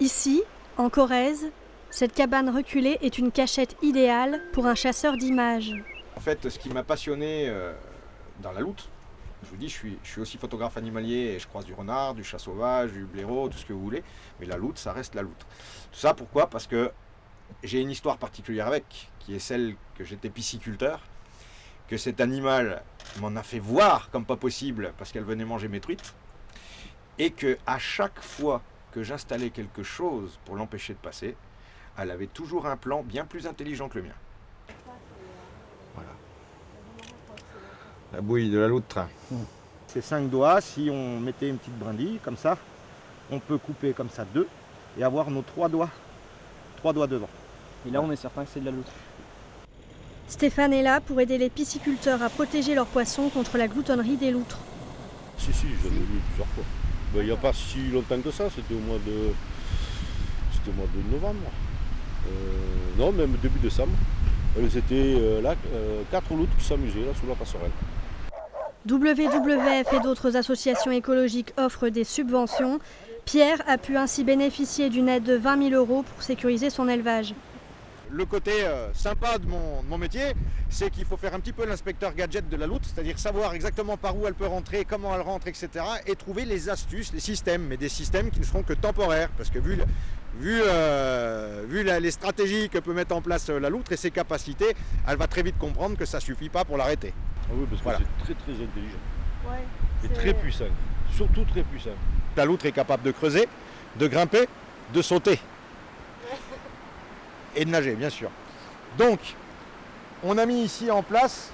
Ici, en Corrèze, cette cabane reculée est une cachette idéale pour un chasseur d'images. En fait, ce qui m'a passionné dans la loutre, je vous dis, je suis aussi photographe animalier et je croise du renard, du chat sauvage, du blaireau, tout ce que vous voulez. Mais la loutre, ça reste la loutre. Tout ça, pourquoi ? Parce que j'ai une histoire particulière avec, qui est celle que j'étais pisciculteur, que cet animal m'en a fait voir comme pas possible parce qu'elle venait manger mes truites, et que à chaque fois que j'installais quelque chose pour l'empêcher de passer, elle avait toujours un plan bien plus intelligent que le mien. Voilà. La bouille de la loutre. C'est 5 doigts, si on mettait une petite brindille comme ça, on peut couper comme ça 2 et avoir nos 3 doigts devant. Et là on est certain que c'est de la loutre. Stéphane est là pour aider les pisciculteurs à protéger leurs poissons contre la gloutonnerie des loutres. Si, j'en ai vu plusieurs fois. Il n'y a pas si longtemps que ça, c'était au mois de novembre. Non, même début décembre. C'était là, 4 loutres qui s'amusaient là sous la passerelle. WWF et d'autres associations écologiques offrent des subventions. Pierre a pu ainsi bénéficier d'une aide de 20 000 € pour sécuriser son élevage. Le côté sympa de mon métier, c'est qu'il faut faire un petit peu l'inspecteur gadget de la loutre, c'est-à-dire savoir exactement par où elle peut rentrer, comment elle rentre, etc. et trouver les astuces, les systèmes, mais des systèmes qui ne seront que temporaires, parce que vu les stratégies que peut mettre en place la loutre et ses capacités, elle va très vite comprendre que ça ne suffit pas pour l'arrêter. Ah oui, parce que voilà. C'est très intelligent. Ouais, et très puissant, surtout très puissant. La loutre est capable de creuser, de grimper, de sauter. Et de nager, bien sûr. Donc, on a mis ici en place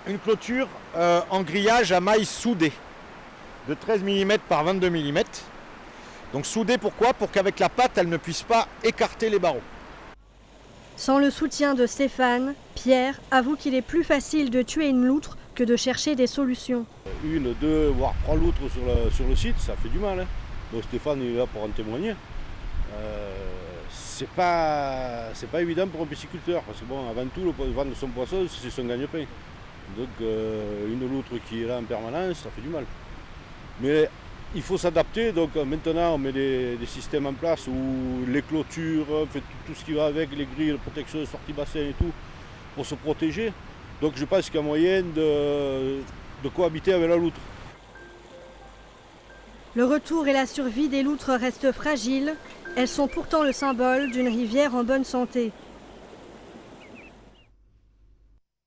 une clôture en grillage à mailles soudées de 13 mm par 22 mm. Donc soudée, pourquoi ? Pour qu'avec la patte, elle ne puisse pas écarter les barreaux. Sans le soutien de Stéphane, Pierre avoue qu'il est plus facile de tuer une loutre que de chercher des solutions. 1, 2, voire 3 loutres sur le site, ça fait du mal. Hein. Donc Stéphane il est là pour en témoigner. C'est pas évident pour un pisciculteur, parce que bon, avant tout, le vendre son poisson, c'est son gagne-pain. Donc une loutre qui est là en permanence, ça fait du mal. Mais il faut s'adapter, donc maintenant on met des systèmes en place où les clôtures, on fait tout ce qui va avec, les grilles de protection, sortie bassin et tout, pour se protéger. Donc je pense qu'il y a moyen de cohabiter avec la loutre. Le retour et la survie des loutres restent fragiles. Elles sont pourtant le symbole d'une rivière en bonne santé.